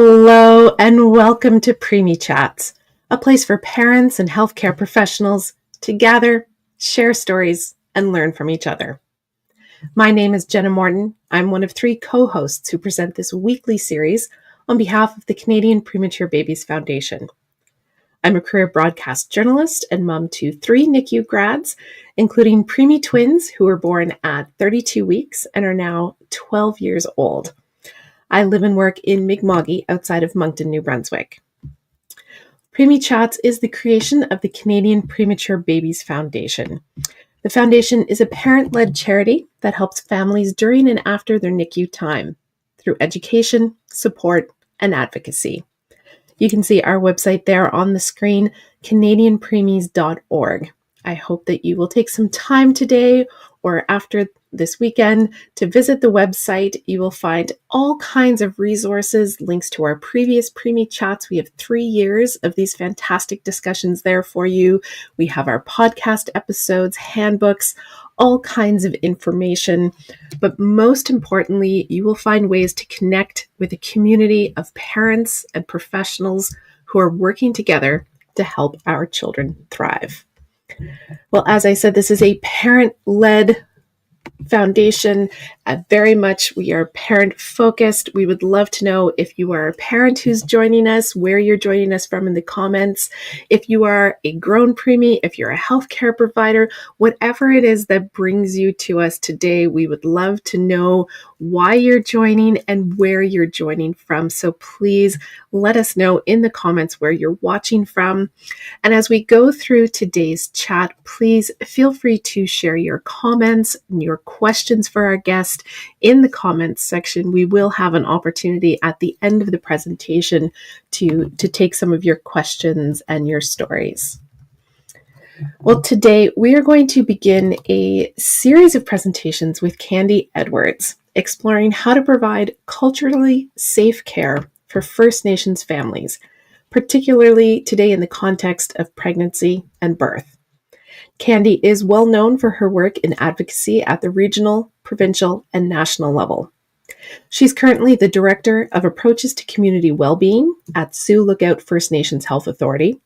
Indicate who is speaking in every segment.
Speaker 1: Hello and welcome to Preemie Chats, a place for parents and healthcare professionals to gather, share stories, and learn from each other. My name is Jenna Morton. I'm one of 3 co-hosts who present this weekly series on behalf of the Canadian Premature Babies Foundation. I'm a career broadcast journalist and mom to 3 NICU grads, including preemie twins who were born at 32 weeks and are now 12 years old. I live and work in Mi'kma'ki outside of Moncton, New Brunswick. Preemie Chats is the creation of the Canadian Premature Babies Foundation. The foundation is a parent-led charity that helps families during and after their NICU time through education, support, and advocacy. You can see our website there on the screen, canadianpreemies.org. I hope that you will take some time today or after this weekend to visit the website. You will find all kinds of resources, links to our previous Preemie Chats. We have 3 years of these fantastic discussions there for you. We have our podcast episodes, handbooks, all kinds of information. But most importantly, you will find ways to connect with a community of parents and professionals who are working together to help our children thrive. Well, as I said, this is a parent-led foundation. Very much we are parent focused. We would love to know if you are a parent who's joining us, where you're joining us from in the comments. If you are a grown preemie, if you're a healthcare provider, whatever it is that brings you to us today, we would love to know why you're joining and where you're joining from. So please let us know in the comments where you're watching from. And as we go through today's chat, please feel free to share your comments and your questions for our guest in the comments section. We will have an opportunity at the end of the presentation to take some of your questions and your stories. Well, today we are going to begin a series of presentations with Candi Edwards, exploring how to provide culturally safe care for First Nations families, particularly today in the context of pregnancy and birth. Candi is well known for her work in advocacy at the regional, provincial, and national level. She's currently the Director of Approaches to Community Wellbeing at Sioux Lookout First Nations Health Authority.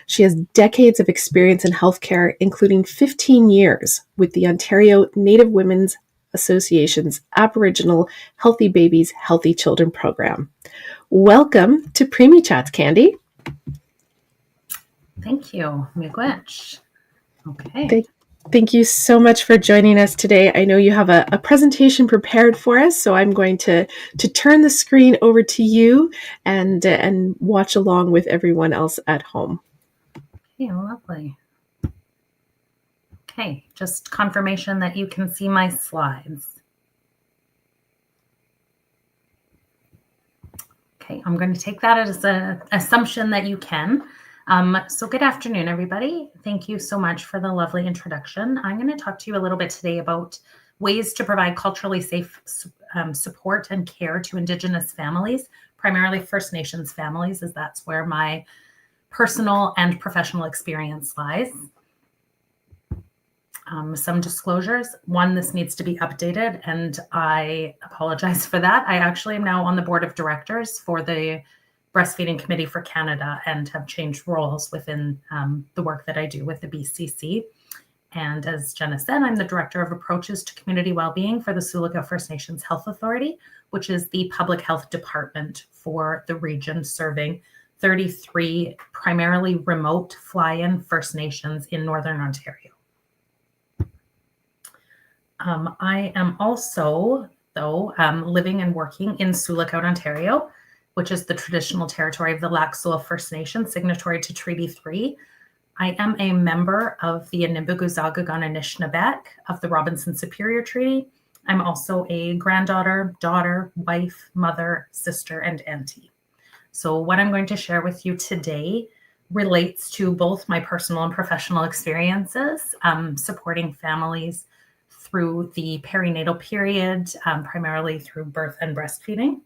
Speaker 1: She has decades of experience in healthcare, including 15 years with the Ontario Native Women's Association's Aboriginal Healthy Babies, Healthy Children program. Welcome to Preemie Chats, Candi.
Speaker 2: Thank you, Miigwech. Okay.
Speaker 1: Thank you so much for joining us today. I know you have a presentation prepared for us, so I'm going to turn the screen over to you and watch along with everyone else at home.
Speaker 2: Okay, lovely. Okay, just confirmation that you can see my slides. Okay, I'm going to take that as an assumption that you can. So good afternoon, everybody. Thank you so much for the lovely introduction. I'm going to talk to you a little bit today about ways to provide culturally safe support and care to Indigenous families, primarily First Nations families, as that's where my personal and professional experience lies. Some disclosures. One, this needs to be updated, and I apologize for that. I actually am now on the board of directors for the Breastfeeding Committee for Canada and have changed roles within the work that I do with the BCC. And as Jenna said, I'm the Director of Approaches to Community Wellbeing for the Sioux Lookout First Nations Health Authority, which is the public health department for the region serving 33 primarily remote fly-in First Nations in Northern Ontario. I am also, living and working in Sioux Lookout, Ontario, which is the traditional territory of the Lac Seul First Nation, signatory to Treaty 3. I am a member of the Anibiguzaagagon of the Robinson Superior Treaty. I'm also a granddaughter, daughter, wife, mother, sister, and auntie. So what I'm going to share with you today relates to both my personal and professional experiences supporting families through the perinatal period, primarily through birth and breastfeeding.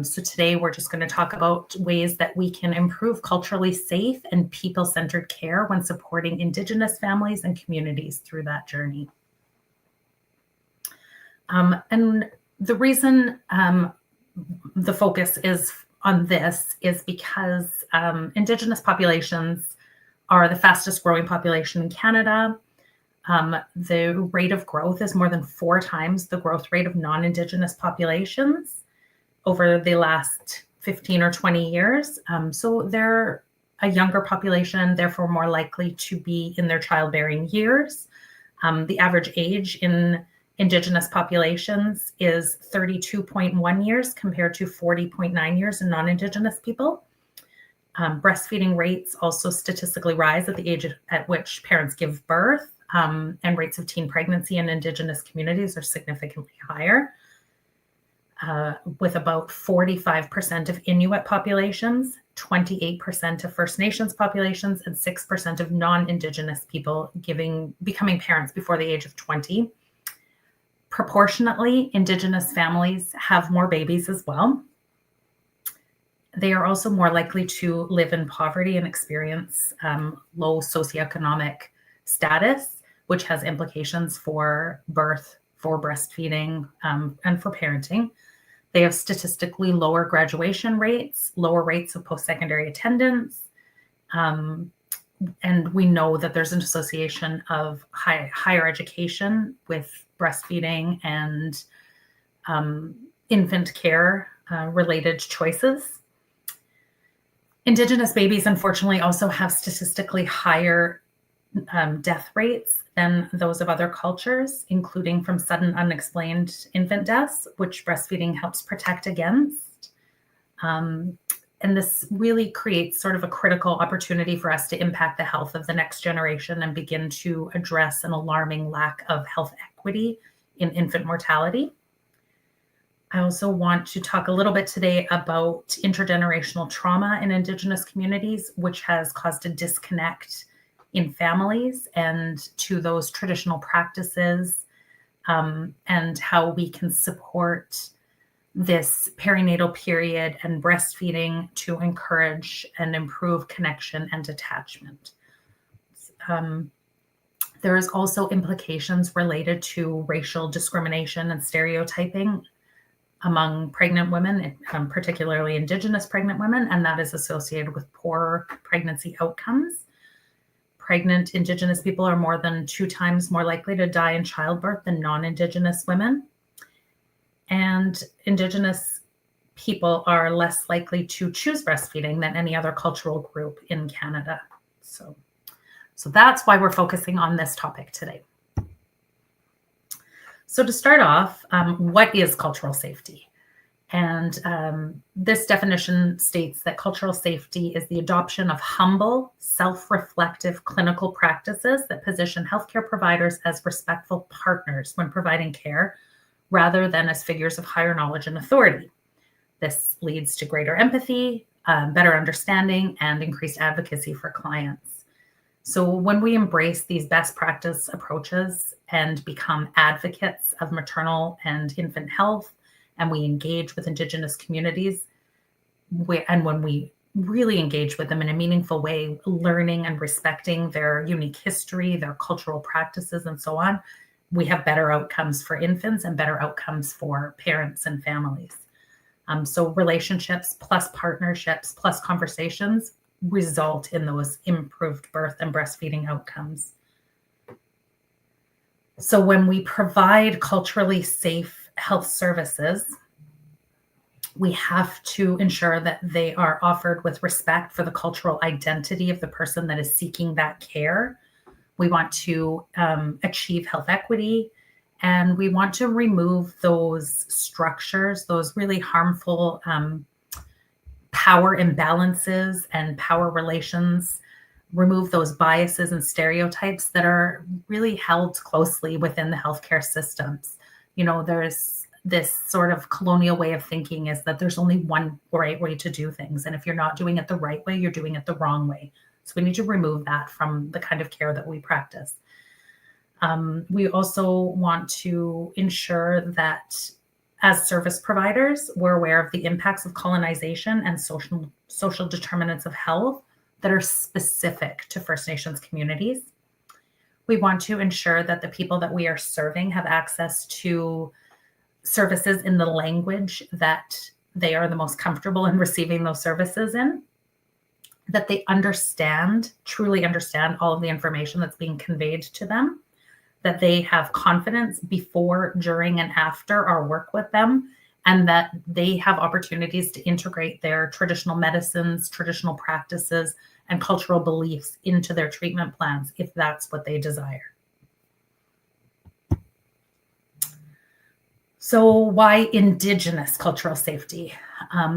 Speaker 2: So today we're just going to talk about ways that we can improve culturally safe and people-centered care when supporting Indigenous families and communities through that journey. And the reason the focus is on this is because Indigenous populations are the fastest growing population in Canada. The rate of growth is more than 4 times the growth rate of non-Indigenous populations over the last 15 or 20 years. So they're a younger population, therefore more likely to be in their childbearing years. The average age in Indigenous populations is 32.1 years compared to 40.9 years in non-Indigenous people. Breastfeeding rates also statistically rise at the age at which parents give birth, and rates of teen pregnancy in Indigenous communities are significantly higher, with about 45% of Inuit populations, 28% of First Nations populations, and 6% of non-Indigenous people becoming parents before the age of 20. Proportionately, Indigenous families have more babies as well. They are also more likely to live in poverty and experience low socioeconomic status, which has implications for birth, for breastfeeding, and for parenting. They have statistically lower graduation rates, lower rates of post-secondary attendance, and we know that there's an association of higher education with breastfeeding and infant care related choices. Indigenous babies, unfortunately, also have statistically higher death rates than those of other cultures, including from sudden unexplained infant deaths, which breastfeeding helps protect against. And this really creates sort of a critical opportunity for us to impact the health of the next generation and begin to address an alarming lack of health equity in infant mortality. I also want to talk a little bit today about intergenerational trauma in Indigenous communities, which has caused a disconnect in families and to those traditional practices, and how we can support this perinatal period and breastfeeding to encourage and improve connection and attachment. There is also implications related to racial discrimination and stereotyping among pregnant women, particularly Indigenous pregnant women, and that is associated with poor pregnancy outcomes. Pregnant Indigenous people are more than 2 times more likely to die in childbirth than non-Indigenous women. And Indigenous people are less likely to choose breastfeeding than any other cultural group in Canada. So that's why we're focusing on this topic today. So to start off, what is cultural safety? And this definition states that cultural safety is the adoption of humble, self-reflective clinical practices that position healthcare providers as respectful partners when providing care, rather than as figures of higher knowledge and authority. This leads to greater empathy, better understanding, and increased advocacy for clients. So when we embrace these best practice approaches and become advocates of maternal and infant health, and we engage with Indigenous communities, and when we really engage with them in a meaningful way, learning and respecting their unique history, their cultural practices, and so on, we have better outcomes for infants and better outcomes for parents and families. So relationships plus partnerships plus conversations result in those improved birth and breastfeeding outcomes. So when we provide culturally safe health services, we have to ensure that they are offered with respect for the cultural identity of the person that is seeking that care. We want to achieve health equity, and we want to remove those structures, those really harmful power imbalances and power relations, remove those biases and stereotypes that are really held closely within the healthcare systems. You know, there's this sort of colonial way of thinking is that there's only one right way to do things. And if you're not doing it the right way, you're doing it the wrong way. So we need to remove that from the kind of care that we practice. We also want to ensure that as service providers, we're aware of the impacts of colonization and social determinants of health that are specific to First Nations communities. We want to ensure that the people that we are serving have access to services in the language that they are the most comfortable in receiving those services in, that they truly understand all of the information that's being conveyed to them, that they have confidence before, during, and after our work with them, and that they have opportunities to integrate their traditional medicines, traditional practices, and cultural beliefs into their treatment plans if that's what they desire. So why Indigenous cultural safety?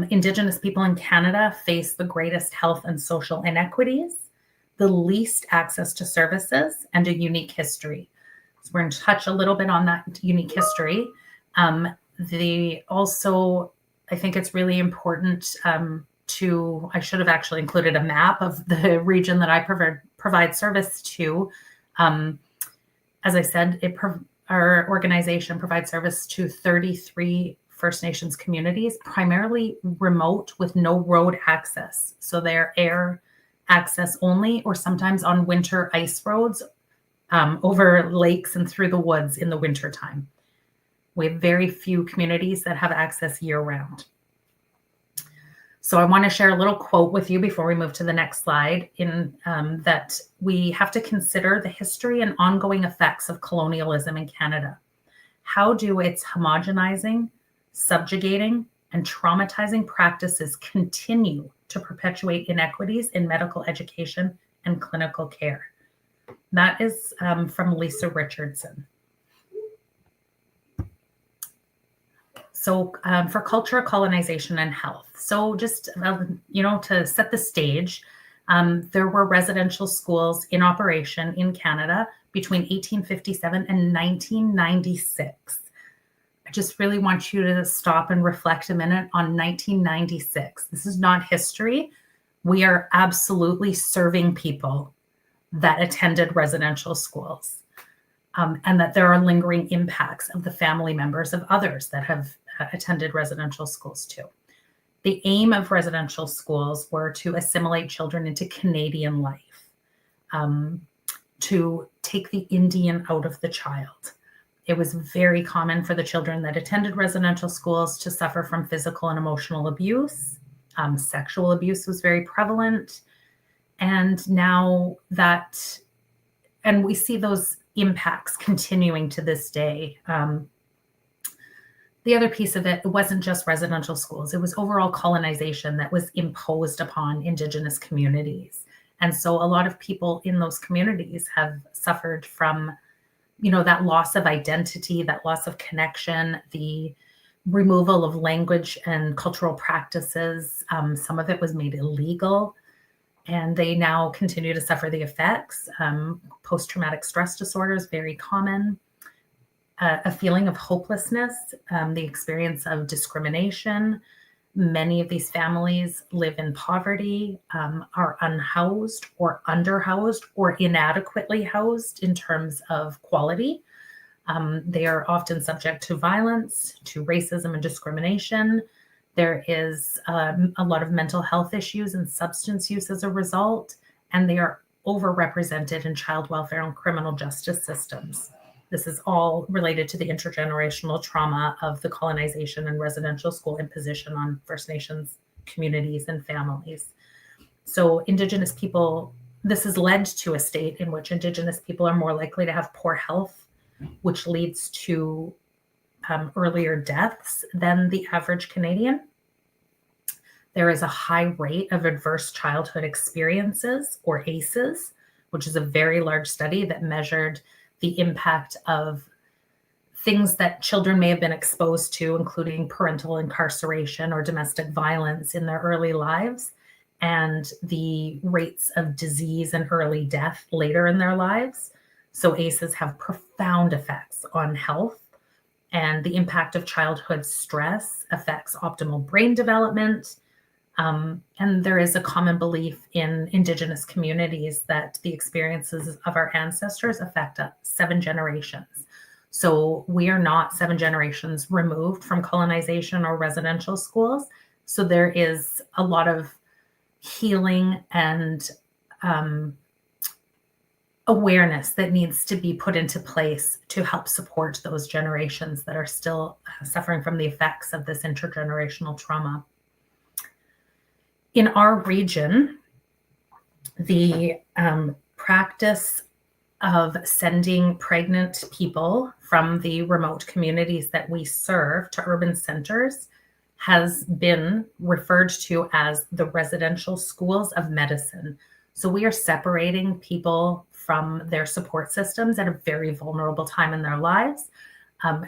Speaker 2: Indigenous people in Canada face the greatest health and social inequities, the least access to services, and a unique history. So we're going to touch a little bit on that unique history. I think it's really important I should have actually included a map of the region that I provide service to. As I said, our organization provides service to 33 First Nations communities, primarily remote with no road access. So they're air access only, or sometimes on winter ice roads over lakes and through the woods in the wintertime. We have very few communities that have access year-round. So I want to share a little quote with you before we move to the next slide, that we have to consider the history and ongoing effects of colonialism in Canada. How do its homogenizing, subjugating, and traumatizing practices continue to perpetuate inequities in medical education and clinical care? That is from Lisa Richardson. So for culture, colonization, and health. So just, to set the stage, there were residential schools in operation in Canada between 1857 and 1996. I just really want you to stop and reflect a minute on 1996. This is not history. We are absolutely serving people that attended residential schools, and that there are lingering impacts of the family members of others that have attended residential schools too. The aim of residential schools were to assimilate children into Canadian life, to take the Indian out of the child. It was very common for the children that attended residential schools to suffer from physical and emotional abuse. Sexual abuse was very prevalent. And we see those impacts continuing to this day. The other piece of it wasn't just residential schools. It was overall colonization that was imposed upon Indigenous communities. And so a lot of people in those communities have suffered from, that loss of identity, that loss of connection, the removal of language and cultural practices. Some of it was made illegal, and they now continue to suffer the effects. Post-traumatic stress disorder is very common. A feeling of hopelessness, the experience of discrimination. Many of these families live in poverty, are unhoused or underhoused or inadequately housed in terms of quality. They are often subject to violence, to racism and discrimination. There is a lot of mental health issues and substance use as a result, and they are overrepresented in child welfare and criminal justice systems. This is all related to the intergenerational trauma of the colonization and residential school imposition on First Nations communities and families. So Indigenous people, this has led to a state in which Indigenous people are more likely to have poor health, which leads to earlier deaths than the average Canadian. There is a high rate of adverse childhood experiences, or ACEs, which is a very large study that measured the impact of things that children may have been exposed to, including parental incarceration or domestic violence in their early lives, and the rates of disease and early death later in their lives. So ACEs have profound effects on health, and the impact of childhood stress affects optimal brain development. And there is a common belief in Indigenous communities that the experiences of our ancestors affect 7 generations. So we are not 7 generations removed from colonization or residential schools. So there is a lot of healing and awareness that needs to be put into place to help support those generations that are still suffering from the effects of this intergenerational trauma. In our region, the practice of sending pregnant people from the remote communities that we serve to urban centers has been referred to as the residential schools of medicine. So we are separating people from their support systems at a very vulnerable time in their lives,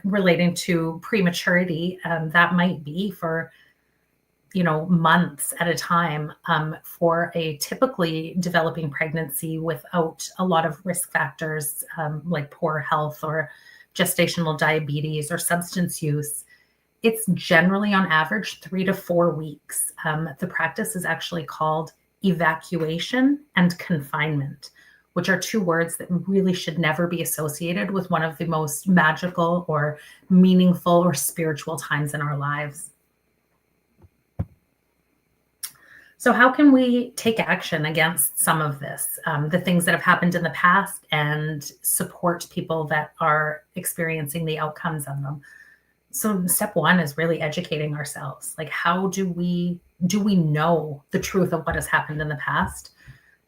Speaker 2: relating to prematurity. That might be for months at a time, for a typically developing pregnancy without a lot of risk factors, like poor health or gestational diabetes or substance use. It's generally on average 3 to 4 weeks. The practice is actually called evacuation and confinement, which are two words that really should never be associated with one of the most magical or meaningful or spiritual times in our lives. So how can we take action against some of this, the things that have happened in the past, and support people that are experiencing the outcomes of them? So step one is really educating ourselves. Like, how do we know the truth of what has happened in the past?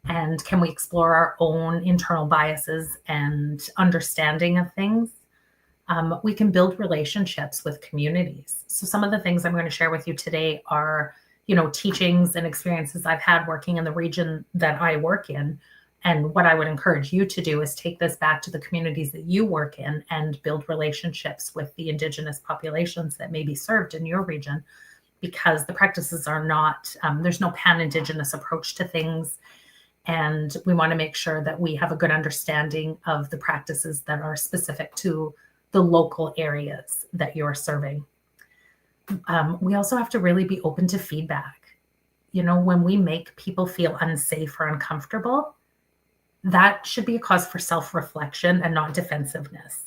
Speaker 2: And can we explore our own internal biases and understanding of things? We can build relationships with communities. So some of the things I'm going to share with you today are teachings and experiences I've had working in the region that I work in. And what I would encourage you to do is take this back to the communities that you work in and build relationships with the Indigenous populations that may be served in your region, because the practices are not, there's no pan-Indigenous approach to things. And we want to make sure that we have a good understanding of the practices that are specific to the local areas that you're serving. We also have to really be open to feedback. When we make people feel unsafe or uncomfortable, that should be a cause for self-reflection and not defensiveness.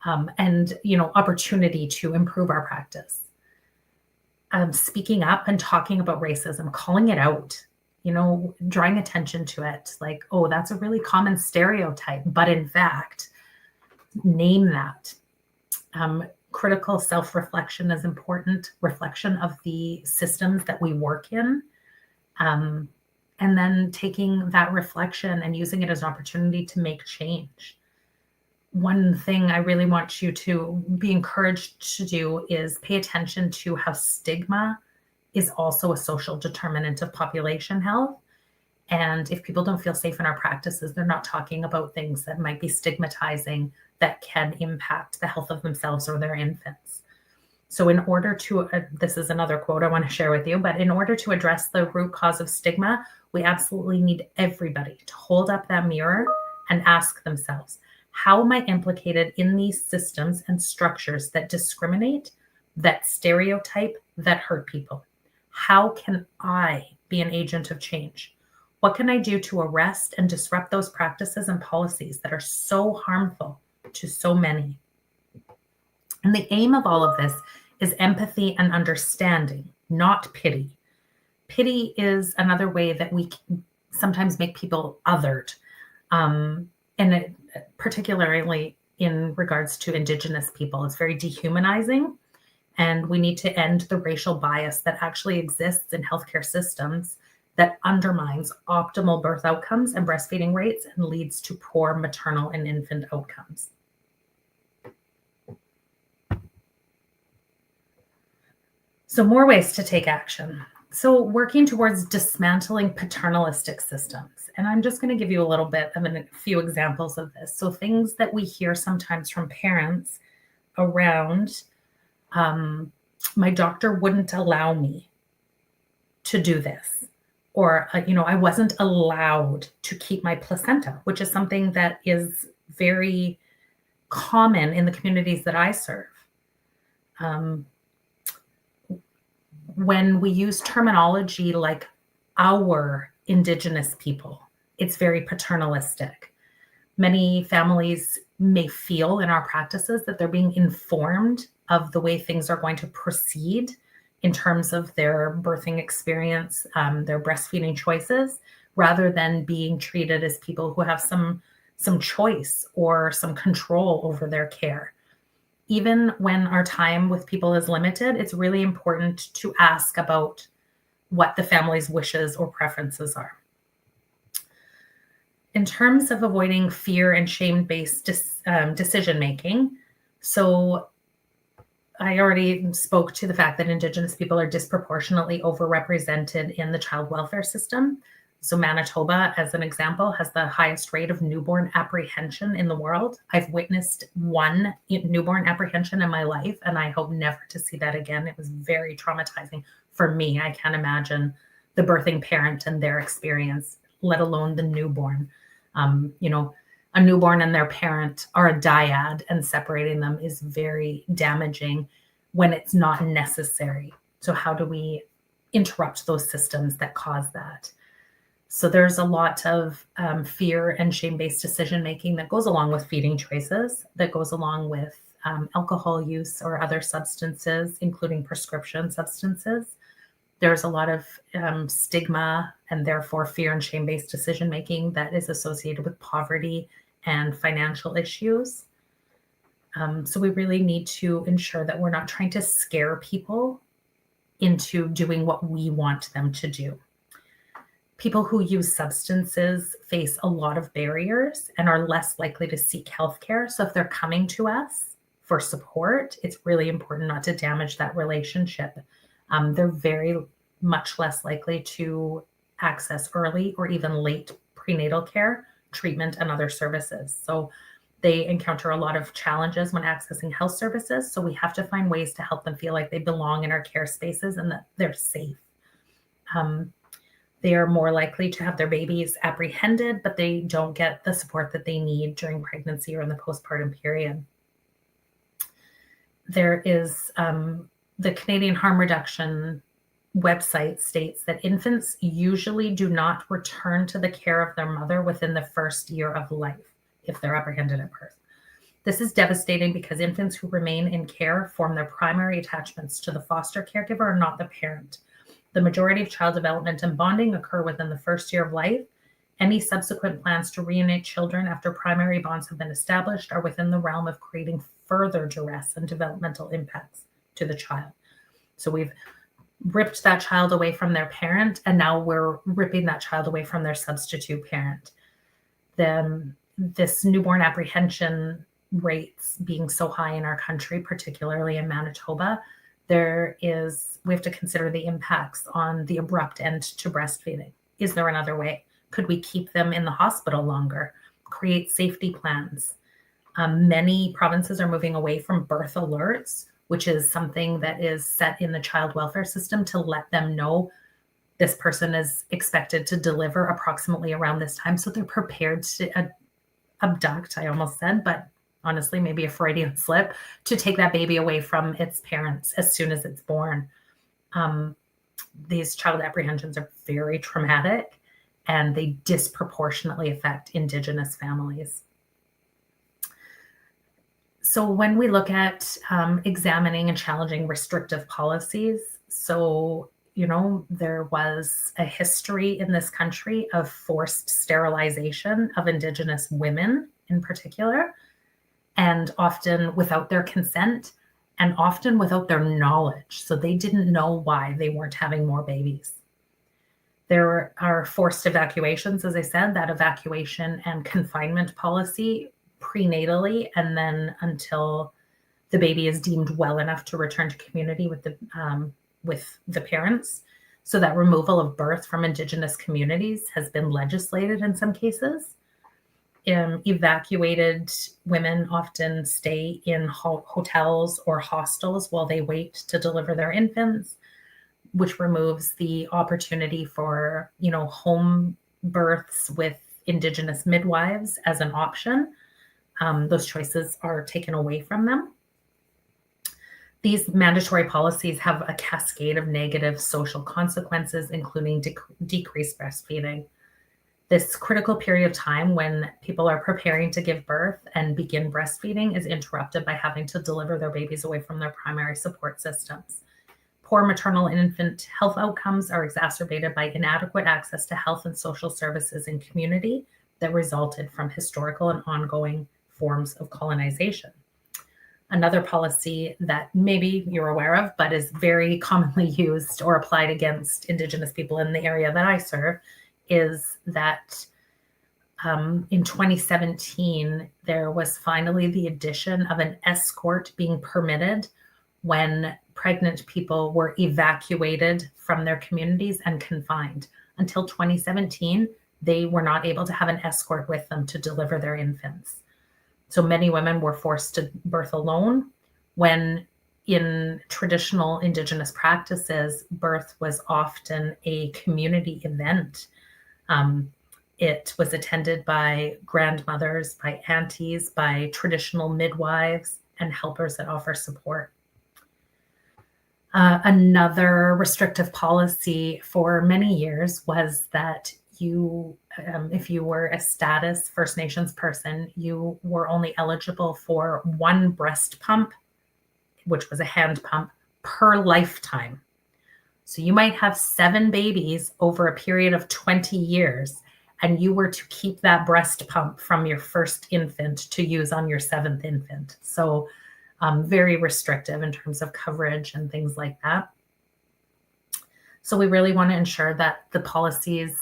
Speaker 2: And opportunity to improve our practice. Speaking up and talking about racism, calling it out, drawing attention to it, like, oh, that's a really common stereotype, but in fact, name that. Critical self-reflection is important, reflection of the systems that we work in, and then taking that reflection and using it as an opportunity to make change. One thing I really want you to be encouraged to do is pay attention to how stigma is also a social determinant of population health. And if people don't feel safe in our practices, they're not talking about things that might be stigmatizing that can impact the health of themselves or their infants. So in order to, this is another quote I want to share with you, but in order to address the root cause of stigma, we absolutely need everybody to hold up that mirror and ask themselves, how am I implicated in these systems and structures that discriminate, that stereotype, that hurt people? How can I be an agent of change? What can I do to arrest and disrupt those practices and policies that are so harmful to so many? And the aim of all of this is empathy and understanding, not pity. Pity is another way that we can sometimes make people othered, and particularly in regards to Indigenous people. It's very dehumanizing, and we need to end the racial bias that actually exists in healthcare systems that undermines optimal birth outcomes and breastfeeding rates and leads to poor maternal and infant outcomes. So more ways to take action. So working towards dismantling paternalistic systems. And I'm just going to give you a little bit of a few examples of this. So things that we hear sometimes from parents around, my doctor wouldn't allow me to do this. Or, I wasn't allowed to keep my placenta, which is something that is very common in the communities that I serve. When we use terminology like our Indigenous people, it's very paternalistic. Many families may feel in our practices that they're being informed of the way things are going to proceed in terms of their birthing experience, their breastfeeding choices, rather than being treated as people who have some choice or some control over their care. Even when our time with people is limited, it's really important to ask about what the family's wishes or preferences are. In terms of avoiding fear and shame-based decision making, so I already spoke to the fact that Indigenous people are disproportionately overrepresented in the child welfare system. So Manitoba, as an example, has the highest rate of newborn apprehension in the world. I've witnessed one newborn apprehension in my life, and I hope never to see that again. It was very traumatizing for me. I can't imagine the birthing parent and their experience, let alone the newborn. A newborn and their parent are a dyad, and separating them is very damaging when it's not necessary. So how do we interrupt those systems that cause that? So there's a lot of fear and shame-based decision-making that goes along with feeding choices, that goes along with alcohol use or other substances, including prescription substances. There's a lot of stigma and therefore fear and shame-based decision-making that is associated with poverty and financial issues. So we really need to ensure that we're not trying to scare people into doing what we want them to do. People who use substances face a lot of barriers and are less likely to seek healthcare. So if they're coming to us for support, it's really important not to damage that relationship. They're very much less likely to access early or even late prenatal care, treatment, and other services. So they encounter a lot of challenges when accessing health services. So we have to find ways to help them feel like they belong in our care spaces and that they're safe. They are more likely to have their babies apprehended, but they don't get the support that they need during pregnancy or in the postpartum period. There is the Canadian Harm Reduction website states that infants usually do not return to the care of their mother within the first year of life if they're apprehended at birth. This is devastating because infants who remain in care form their primary attachments to the foster caregiver, not the parent. The majority of child development and bonding occur within the first year of life. Any subsequent plans to reunite children after primary bonds have been established are within the realm of creating further duress and developmental impacts to the child. So we've ripped that child away from their parent, and now we're ripping that child away from their substitute parent. This newborn apprehension rates being so high in our country, particularly in Manitoba, we have to consider the impacts on the abrupt end to breastfeeding. Is there another way? Could we keep them in the hospital longer? Create safety plans. Many provinces are moving away from birth alerts, which is something that is set in the child welfare system to let them know this person is expected to deliver approximately around this time. So they're prepared to abduct, I almost said, but honestly, maybe a Freudian slip, to take that baby away from its parents as soon as it's born. These child apprehensions are very traumatic, and they disproportionately affect Indigenous families. So when we look at examining and challenging restrictive policies, there was a history in this country of forced sterilization of Indigenous women in particular, and often without their consent and often without their knowledge. So they didn't know why they weren't having more babies. There are forced evacuations, as I said, that evacuation and confinement policy prenatally, and then until the baby is deemed well enough to return to community with the parents. So that removal of birth from Indigenous communities has been legislated in some cases. Evacuated women often stay in hotels or hostels while they wait to deliver their infants, which removes the opportunity for, home births with Indigenous midwives as an option. Those choices are taken away from them. These mandatory policies have a cascade of negative social consequences, including decreased breastfeeding. This critical period of time when people are preparing to give birth and begin breastfeeding is interrupted by having to deliver their babies away from their primary support systems. Poor maternal and infant health outcomes are exacerbated by inadequate access to health and social services in community that resulted from historical and ongoing forms of colonization. Another policy that maybe you're aware of, but is very commonly used or applied against Indigenous people in the area that I serve, is that in 2017, there was finally the addition of an escort being permitted when pregnant people were evacuated from their communities and confined. Until 2017, they were not able to have an escort with them to deliver their infants. So many women were forced to birth alone, when in traditional Indigenous practices, birth was often a community event. It was attended by grandmothers, by aunties, by traditional midwives, and helpers that offer support. Another restrictive policy for many years was that if you were a status First Nations person, you were only eligible for one breast pump, which was a hand pump, per lifetime. So you might have 7 babies over a period of 20 years, and you were to keep that breast pump from your first infant to use on your 7th infant. So very restrictive in terms of coverage and things like that. So we really want to ensure that the policies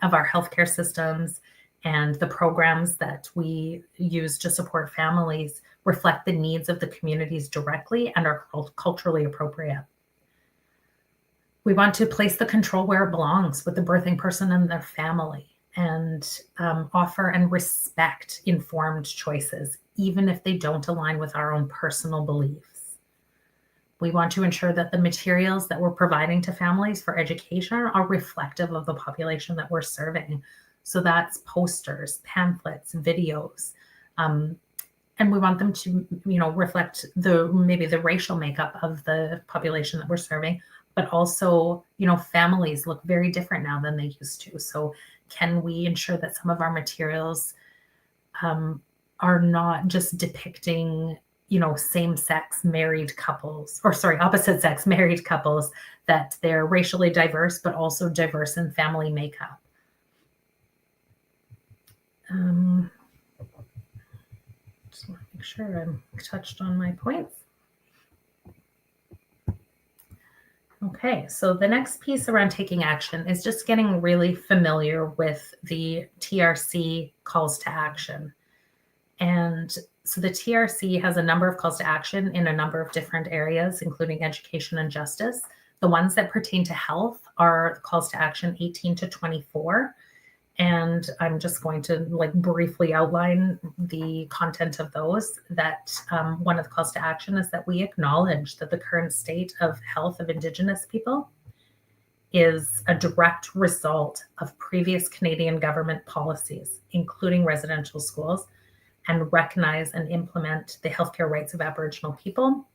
Speaker 2: of our healthcare systems and the programs that we use to support families reflect the needs of the communities directly and are culturally appropriate. We want to place the control where it belongs, with the birthing person and their family, and offer and respect informed choices, even if they don't align with our own personal beliefs. We want to ensure that the materials that we're providing to families for education are reflective of the population that we're serving. So that's posters, pamphlets, videos, and we want them to, reflect maybe the racial makeup of the population that we're serving, but also, families look very different now than they used to. So can we ensure that some of our materials are not just depicting, same-sex married couples, opposite sex married couples, that they're racially diverse, but also diverse in family makeup. Just want to make sure I'm touched on my points. Okay, so the next piece around taking action is just getting really familiar with the TRC calls to action. And so the TRC has a number of calls to action in a number of different areas, including education and justice. The ones that pertain to health are calls to action 18 to 24. And I'm just going to briefly outline the content of those. That one of the calls to action is that we acknowledge that the current state of health of Indigenous people is a direct result of previous Canadian government policies, including residential schools, and recognize and implement the healthcare rights of Aboriginal people.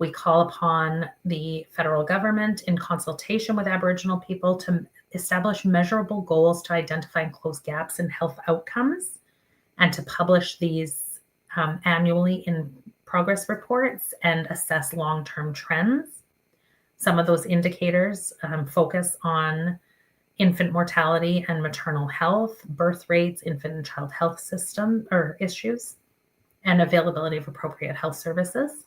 Speaker 2: We call upon the federal government, in consultation with Aboriginal people, to establish measurable goals to identify and close gaps in health outcomes, and to publish these annually in progress reports and assess long-term trends. Some of those indicators focus on infant mortality and maternal health, birth rates, infant and child health system or issues, and availability of appropriate health services.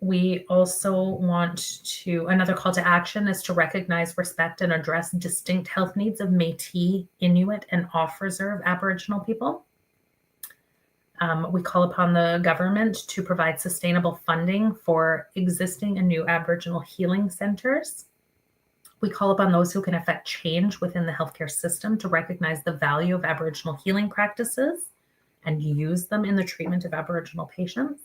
Speaker 2: We also want to, another call to action is to recognize, respect, and address distinct health needs of Métis, Inuit, and off-reserve Aboriginal people. We call upon the government to provide sustainable funding for existing and new Aboriginal healing centers. We call upon those who can affect change within the healthcare system to recognize the value of Aboriginal healing practices and use them in the treatment of Aboriginal patients.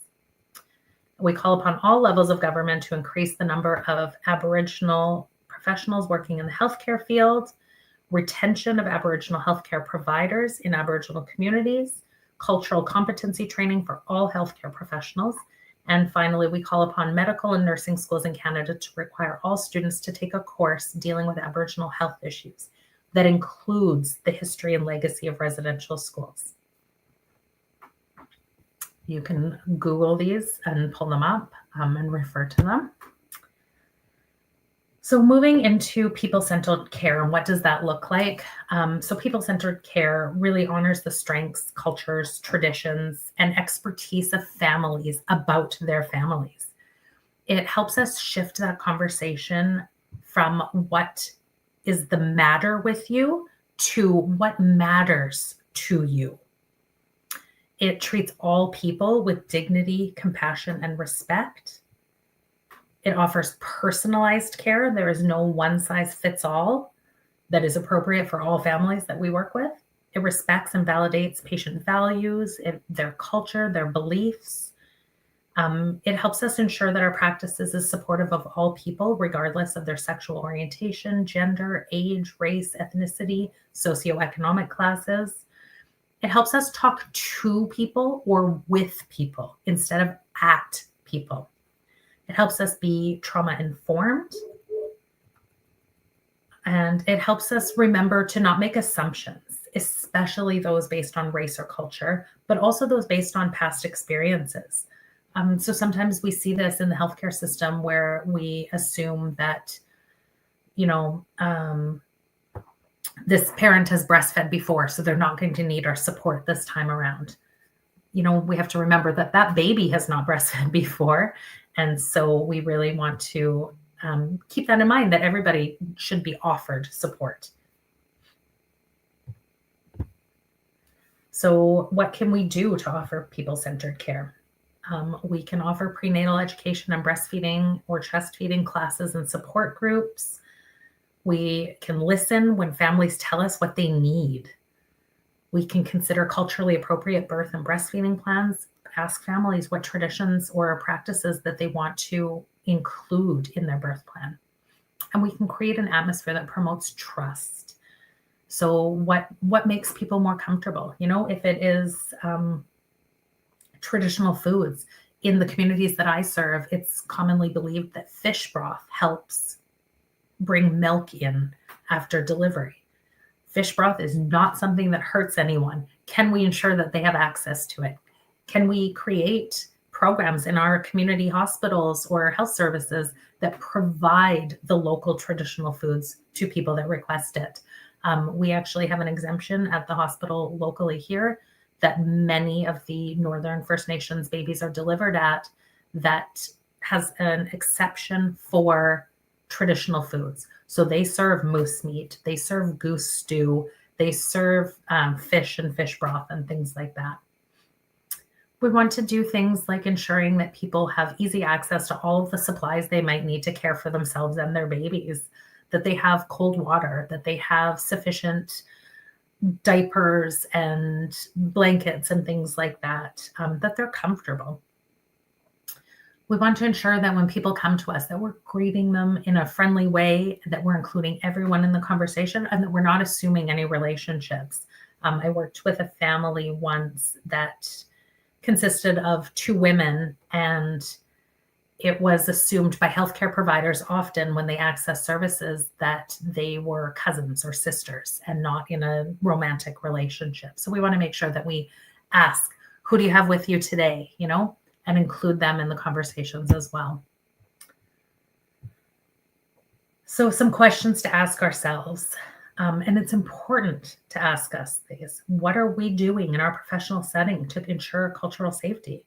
Speaker 2: We call upon all levels of government to increase the number of Aboriginal professionals working in the healthcare field, retention of Aboriginal healthcare providers in Aboriginal communities, cultural competency training for all healthcare professionals. And finally, we call upon medical and nursing schools in Canada to require all students to take a course dealing with Aboriginal health issues that includes the history and legacy of residential schools. You can Google these and pull them up and refer to them. So moving into people-centered care, and what does that look like? So people-centered care really honors the strengths, cultures, traditions, and expertise of families about their families. It helps us shift that conversation from what is the matter with you to what matters to you. It treats all people with dignity, compassion, and respect. It offers personalized care. There is no one size fits all that is appropriate for all families that we work with. It respects and validates patient values, their culture, their beliefs. It helps us ensure that our practices is supportive of all people, regardless of their sexual orientation, gender, age, race, ethnicity, socioeconomic classes. It helps us talk to people or with people instead of at people. It helps us be trauma informed. And it helps us remember to not make assumptions, especially those based on race or culture, but also those based on past experiences. So sometimes we see this in the healthcare system where we assume that, this parent has breastfed before, so they're not going to need our support this time around. We have to remember that that baby has not breastfed before. And so we really want to keep that in mind, that everybody should be offered support. So what can we do to offer people-centered care? We can offer prenatal education and breastfeeding or chest feeding classes and support groups. We can listen when families tell us what they need. We can consider culturally appropriate birth and breastfeeding plans, ask families what traditions or practices that they want to include in their birth plan. And we can create an atmosphere that promotes trust. So what makes people more comfortable? If it is traditional foods. In the communities that I serve, it's commonly believed that fish broth helps bring milk in after delivery. Fish broth is not something that hurts anyone. Can we ensure that they have access to it? Can we create programs in our community hospitals or health services that provide the local traditional foods to people that request it? We actually have an exemption at the hospital locally here that many of the Northern First Nations babies are delivered at, that has an exception for traditional foods. So they serve moose meat, they serve goose stew, they serve fish and fish broth and things like that. We want to do things like ensuring that people have easy access to all of the supplies they might need to care for themselves and their babies, that they have cold water, that they have sufficient diapers and blankets and things like that, that they're comfortable. We want to ensure that when people come to us, that we're greeting them in a friendly way, that we're including everyone in the conversation, and that we're not assuming any relationships. I worked with a family once that consisted of two women, and it was assumed by healthcare providers often when they access services that they were cousins or sisters and not in a romantic relationship. So we want to make sure that we ask, who do you have with you today, and include them in the conversations as well. So some questions to ask ourselves, and it's important to ask us these. What are we doing in our professional setting to ensure cultural safety?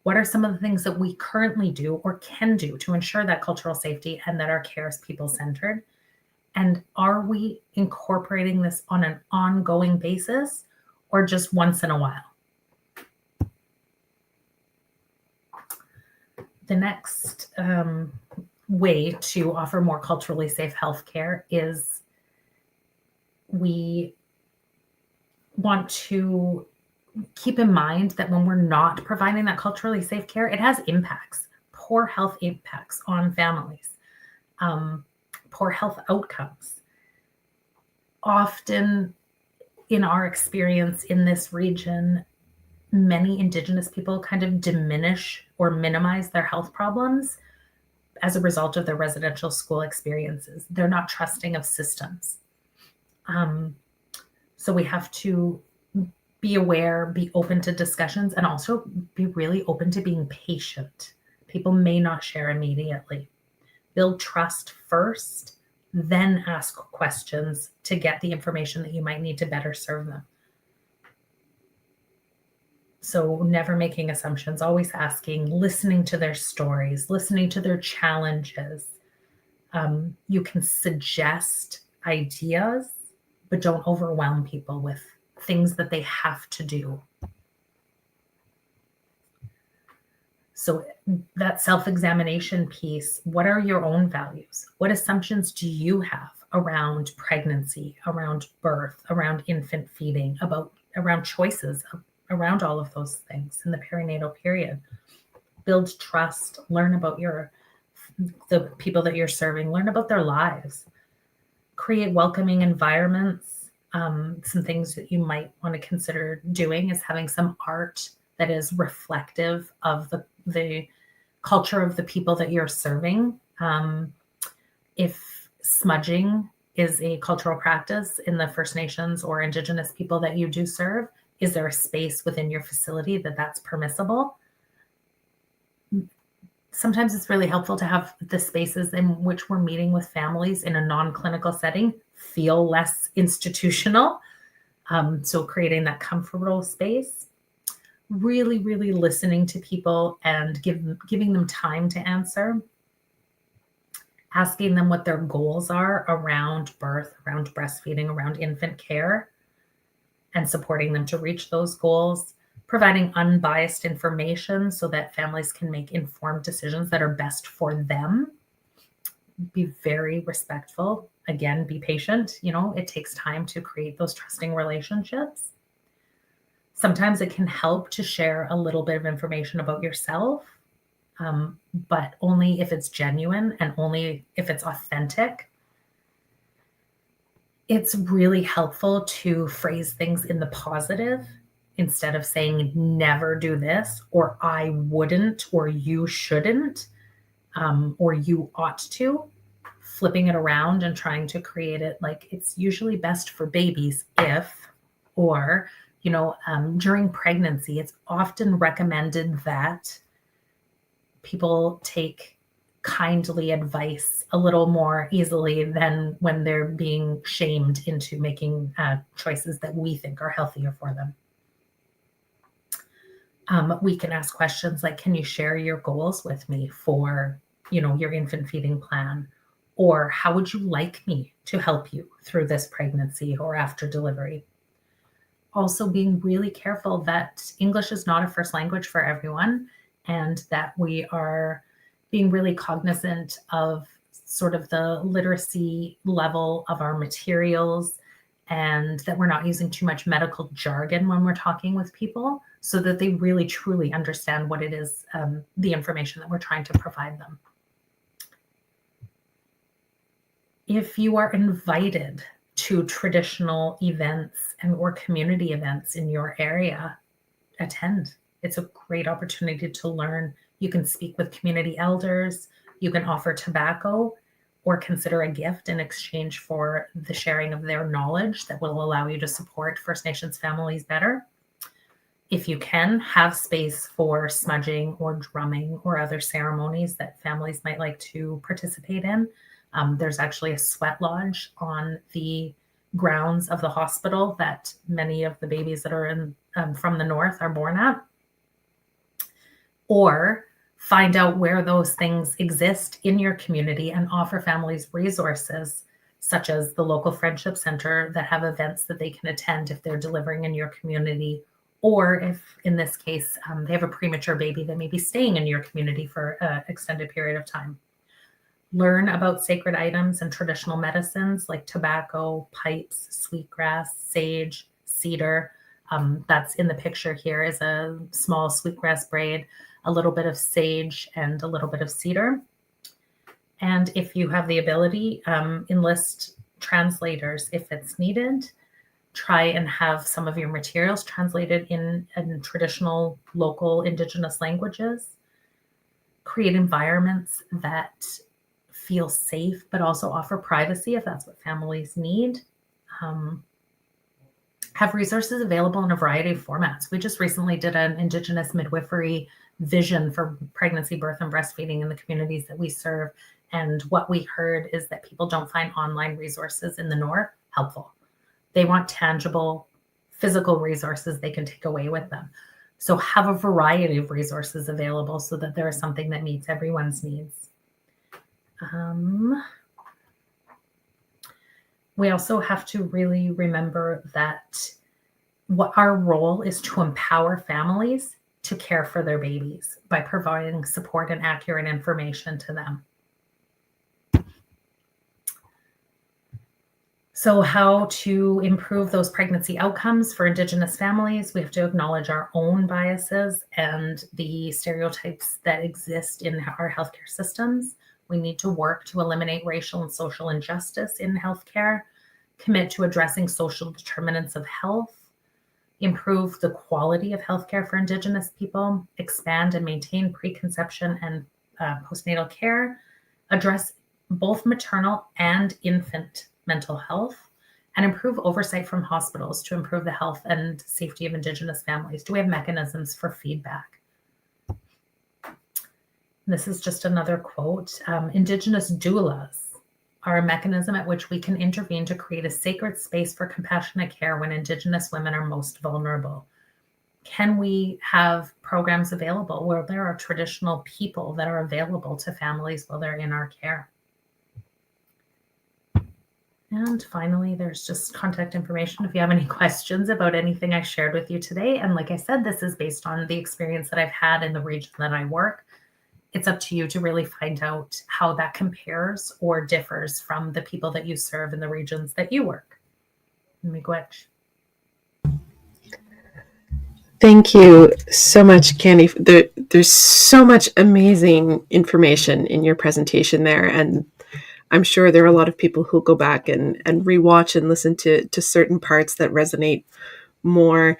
Speaker 2: What are some of the things that we currently do or can do to ensure that cultural safety and that our care is people-centered? And are we incorporating this on an ongoing basis or just once in a while? The next way to offer more culturally safe healthcare is we want to keep in mind that when we're not providing that culturally safe care, it has impacts, poor health impacts on families, poor health outcomes. Often in our experience in this region, many Indigenous people kind of diminish or minimize their health problems as a result of their residential school experiences. They're not trusting of systems. So we have to be aware, be open to discussions, and also be really open to being patient. People may not share immediately. Build trust first, then ask questions to get the information that you might need to better serve them. So never making assumptions, always asking, listening to their stories, listening to their challenges. You can suggest ideas, but don't overwhelm people with things that they have to do. So that self-examination piece, what are your own values? What assumptions do you have around pregnancy, around birth, around infant feeding, around choices, around all of those things in the perinatal period? Build trust, learn about the people that you're serving, learn about their lives, create welcoming environments. Some things that you might want to consider doing is having some art that is reflective of the culture of the people that you're serving. If smudging is a cultural practice in the First Nations or Indigenous people that you do serve, is there a space within your facility that's permissible? Sometimes it's really helpful to have the spaces in which we're meeting with families in a non-clinical setting feel less institutional. So creating that comfortable space, really, really listening to people and giving them time to answer, asking them what their goals are around birth, around breastfeeding, around infant care, and supporting them to reach those goals, providing unbiased information so that families can make informed decisions that are best for them. Be very respectful. Again, be patient. It takes time to create those trusting relationships. Sometimes it can help to share a little bit of information about yourself, but only if it's genuine and only if it's authentic. It's really helpful to phrase things in the positive instead of saying never do this, or I wouldn't, or you shouldn't, or you ought to. Flipping it around and trying to create it like it's usually best for babies if, or, during pregnancy, it's often recommended that people take kindly advice a little more easily than when they're being shamed into making choices that we think are healthier for them. We can ask questions like, can you share your goals with me for, your infant feeding plan? Or how would you like me to help you through this pregnancy or after delivery? Also being really careful that English is not a first language for everyone, and that we are being really cognizant of sort of the literacy level of our materials, and that we're not using too much medical jargon when we're talking with people, so that they really truly understand what it is, the information that we're trying to provide them. If you are invited to traditional events or community events in your area, attend. It's a great opportunity to learn. You can speak with community elders. You can offer tobacco or consider a gift in exchange for the sharing of their knowledge that will allow you to support First Nations families better. If you can, have space for smudging or drumming or other ceremonies that families might like to participate in. There's actually a sweat lodge on the grounds of the hospital that many of the babies that are from the north are born at. Or find out where those things exist in your community and offer families resources, such as the local friendship center that have events that they can attend if they're delivering in your community, or if, in this case, they have a premature baby that may be staying in your community for an extended period of time. Learn about sacred items and traditional medicines like tobacco, pipes, sweetgrass, sage, cedar. That's in the picture here is a small sweetgrass braid, a little bit of sage, and a little bit of cedar. And if you have the ability, enlist translators if it's needed. Try and have some of your materials translated in traditional, local, Indigenous languages. Create environments that feel safe, but also offer privacy if that's what families need. have resources available in a variety of formats. We just recently did an Indigenous midwifery vision for pregnancy, birth, and breastfeeding in the communities that we serve. And what we heard is that people don't find online resources in the North helpful. They want tangible, physical resources they can take away with them. So have a variety of resources available so that there is something that meets everyone's needs. We also have to really remember that what our role is to empower families to care for their babies by providing support and accurate information to them. So how to improve those pregnancy outcomes for Indigenous families? We have to acknowledge our own biases and the stereotypes that exist in our healthcare systems. We need to work to eliminate racial and social injustice in healthcare, commit to addressing social determinants of health, improve the quality of healthcare for Indigenous people, expand and maintain preconception and postnatal care, address both maternal and infant mental health, and improve oversight from hospitals to improve the health and safety of Indigenous families. Do we have mechanisms for feedback? This is just another quote. Indigenous doulas are a mechanism at which we can intervene to create a sacred space for compassionate care when Indigenous women are most vulnerable. Can we have programs available where there are traditional people that are available to families while they're in our care? And finally, there's just contact information if you have any questions about anything I shared with you today. And like I said, this is based on the experience that I've had in the region that I work. It's up to you to really find out how that compares or differs from the people that you serve in the regions that you work. Miigwech.
Speaker 1: Thank you so much, Candi. There's so much amazing information in your presentation there, and I'm sure there are a lot of people who'll go back and rewatch and listen to certain parts that resonate more.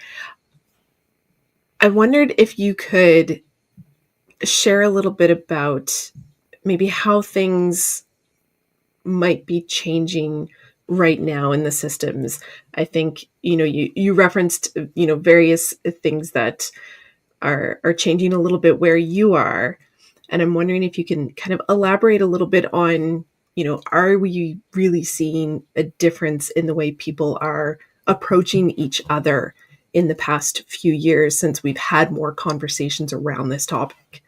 Speaker 1: I wondered if you could share a little bit about maybe how things might be changing right now in the systems. I think, you referenced, various things that are changing a little bit where you are. And I'm wondering if you can kind of elaborate a little bit on, are we really seeing a difference in the way people are approaching each other in the past few years since we've had more conversations around this topic?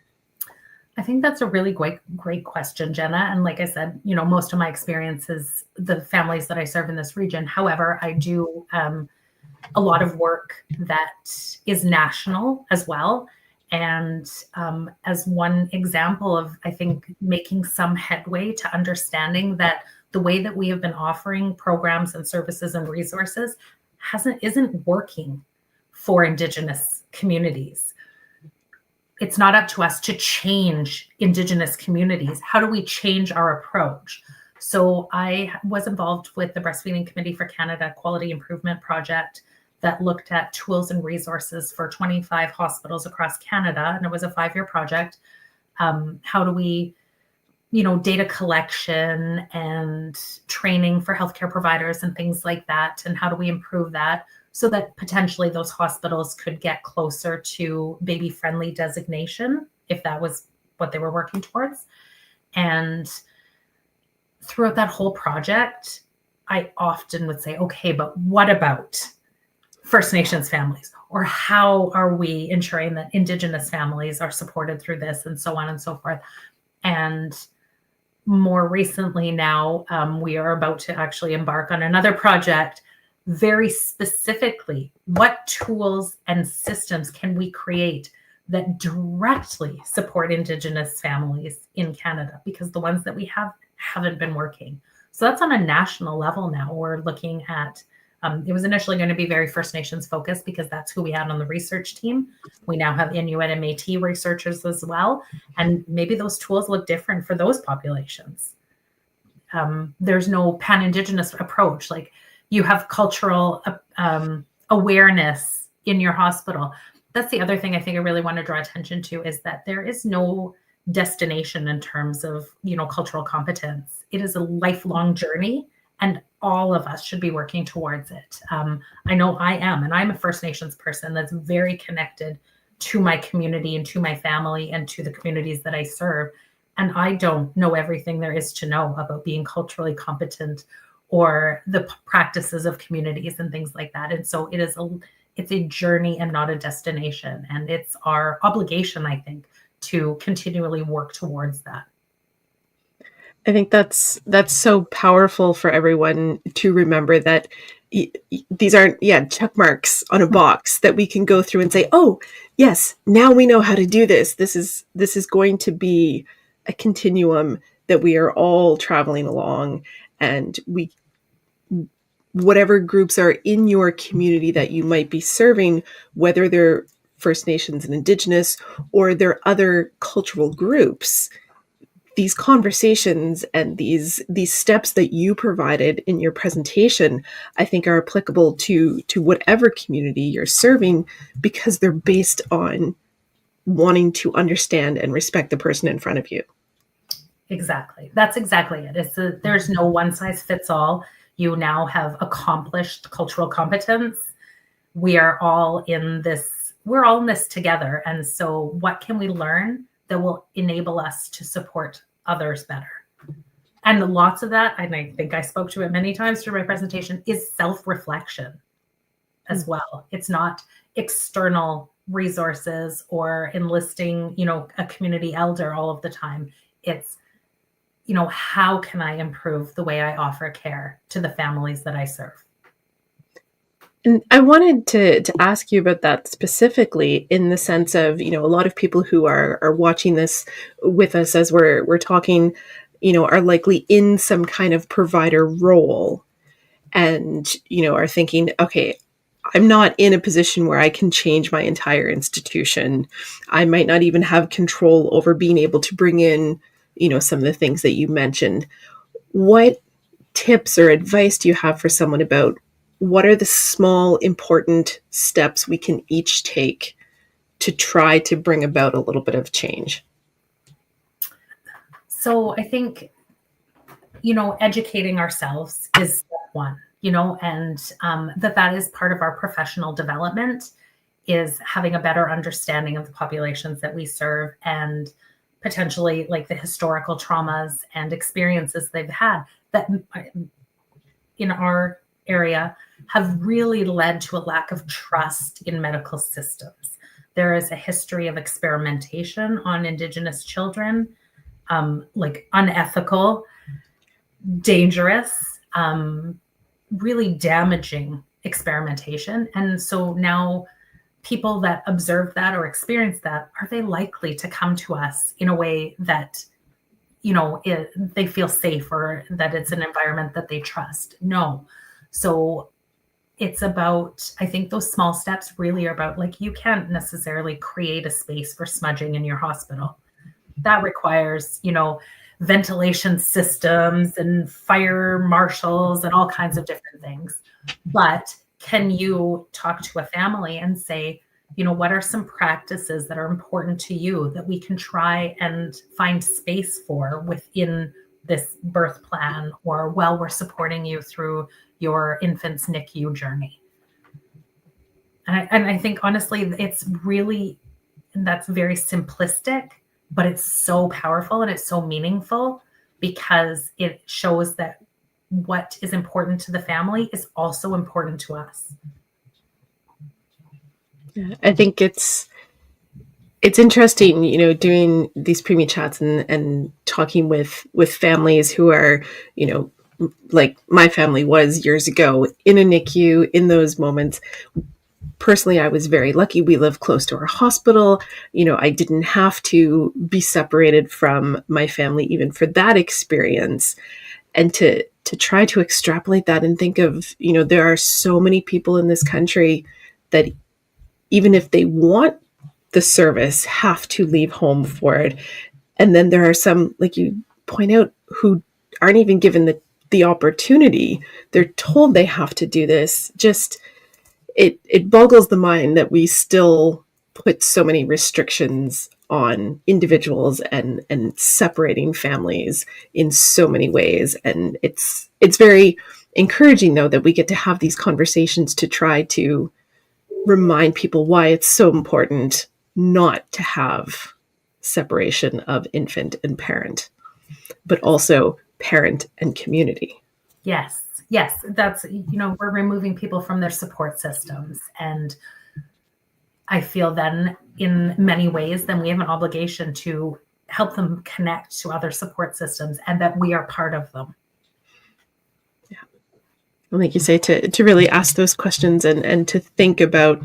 Speaker 2: I think that's a really great question, Jenna. And like I said, most of my experience is the families that I serve in this region. However, I do a lot of work that is national as well. And as one example of, I think, making some headway to understanding that the way that we have been offering programs and services and resources isn't working for Indigenous communities. It's not up to us to change Indigenous communities. How do we change our approach? So I was involved with the Breastfeeding Committee for Canada Quality Improvement Project that looked at tools and resources for 25 hospitals across Canada. And it was a 5-year project. How do we, data collection and training for healthcare providers and things like that? And how do we improve that so that potentially those hospitals could get closer to baby-friendly designation, if that was what they were working towards? And throughout that whole project, I often would say, okay, but what about First Nations families? Or how are we ensuring that Indigenous families are supported through this, and so on and so forth? And more recently now, we are about to actually embark on another project very specifically. What tools and systems can we create that directly support Indigenous families in Canada? Because the ones that we have haven't been working. So that's on a national level now. We're looking at, it was initially going to be very First Nations focused because that's who we had on the research team. We now have Inuit and Métis researchers as well. And maybe those tools look different for those populations. There's no pan-Indigenous approach. Like, you have cultural awareness in your hospital. That's the other thing I think I really want to draw attention to, is that there is no destination in terms of, cultural competence. It is a lifelong journey, And all of us should be working towards it. I know I am, and I'm a First Nations person that's very connected to my community and to my family and to the communities that I serve. And I don't know everything there is to know about being culturally competent or the practices of communities and things like that. And so it's a journey and not a destination. And it's our obligation, I think, to continually work towards that.
Speaker 1: I think that's so powerful for everyone to remember that these aren't check marks on a box that we can go through and say, oh yes, now we know how to do this. This is going to be a continuum that we are all traveling along, and we, whatever groups are in your community that you might be serving, whether they're First Nations and Indigenous or they're other cultural groups, these conversations and these steps that you provided in your presentation, I think are applicable to whatever community you're serving, because they're based on wanting to understand and respect the person in front of you.
Speaker 2: Exactly. That's exactly it. There's no one size fits all. You now have accomplished cultural competence. We are all in this, we're all in this together. And so what can we learn that will enable us to support others better? And lots of that, and I think I spoke to it many times through my presentation, is self-reflection as well. It's not external resources or enlisting, a community elder all of the time. It's, how can I improve the way I offer care to the families that I serve?
Speaker 1: And I wanted to ask you about that specifically, in the sense of, a lot of people who are watching this with us as we're talking, are likely in some kind of provider role, and, are thinking, okay, I'm not in a position where I can change my entire institution. I might not even have control over being able to bring in, some of the things that you mentioned. What tips or advice do you have for someone about what are the small, important steps we can each take to try to bring about a little bit of change?
Speaker 2: So I think, educating ourselves is step one, and that is part of our professional development, is having a better understanding of the populations that we serve, and potentially like the historical traumas and experiences they've had that in our area have really led to a lack of trust in medical systems. There is a history of experimentation on Indigenous children, like unethical, dangerous, really damaging experimentation. And so now people that observe that or experience that, are they likely to come to us in a way that, they feel safe, or that it's an environment that they trust? No. So it's about, I think those small steps really are about, like, you can't necessarily create a space for smudging in your hospital. That requires, ventilation systems and fire marshals and all kinds of different things. But can you talk to a family and say, what are some practices that are important to you that we can try and find space for within this birth plan, or while we're supporting you through your infant's NICU journey? And I think, honestly, it's really, that's very simplistic, but it's so powerful and it's so meaningful, because it shows that what is important to the family is also important to us.
Speaker 1: I think it's interesting, doing these preemie chats and talking with families who are, like my family was years ago in a NICU in those moments. Personally, I was very lucky. We live close to our hospital. I didn't have to be separated from my family even for that experience. And to try to extrapolate that and think of, there are so many people in this country that, even if they want the service, have to leave home for it. And then there are some, like you point out, who aren't even given the opportunity. They're told they have to do this. Just, it boggles the mind that we still put so many restrictions on individuals and separating families in so many ways. And it's very encouraging, though, that we get to have these conversations to try to remind people why it's so important not to have separation of infant and parent, but also parent and community.
Speaker 2: Yes. That's, we're removing people from their support systems. And I feel then in many ways, then we have an obligation to help them connect to other support systems and that we are part of them.
Speaker 1: Yeah. Well, like you say, to really ask those questions and to think about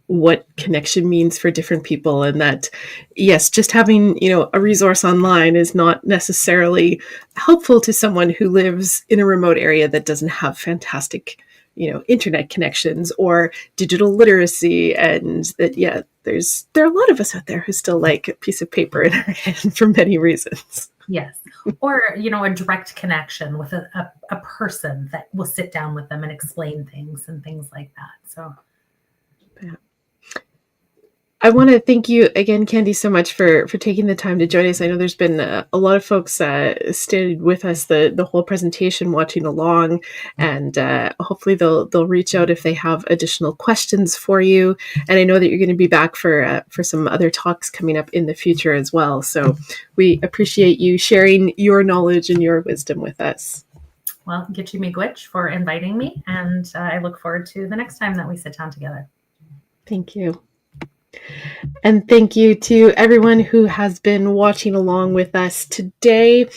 Speaker 1: what connection means for different people, and that, yes, just having, a resource online is not necessarily helpful to someone who lives in a remote area that doesn't have fantastic, internet connections or digital literacy. And that, there are a lot of us out there who still like a piece of paper in our hand for many reasons.
Speaker 2: Yes. Or, a direct connection with a person that will sit down with them and explain things and things like that. So
Speaker 1: yeah. I want to thank you again, Candi, so much for taking the time to join us. I know there's been a lot of folks stayed with us the whole presentation, watching along, and hopefully they'll reach out if they have additional questions for you. And I know that you're going to be back for some other talks coming up in the future as well. So we appreciate you sharing your knowledge and your wisdom with us.
Speaker 2: Well, Gitchi Miigwech for inviting me, and I look forward to the next time that we sit down together.
Speaker 1: Thank you. And thank you to everyone who has been watching along with us today.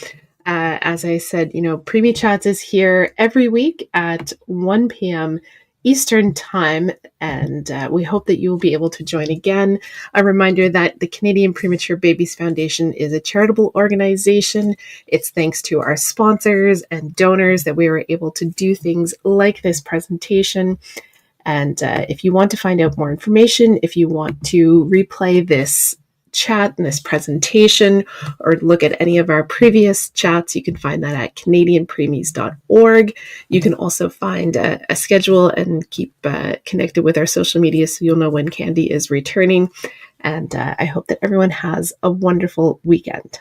Speaker 1: As I said, Preemie Chats is here every week at 1 p.m. Eastern Time, and we hope that you will be able to join again. A reminder that the Canadian Premature Babies Foundation is a charitable organization. It's thanks to our sponsors and donors that we were able to do things like this presentation. And if you want to find out more information, if you want to replay this chat and this presentation, or look at any of our previous chats, you can find that at canadianpreemies.org. You can also find a schedule and keep connected with our social media so you'll know when Candi is returning. And I hope that everyone has a wonderful weekend.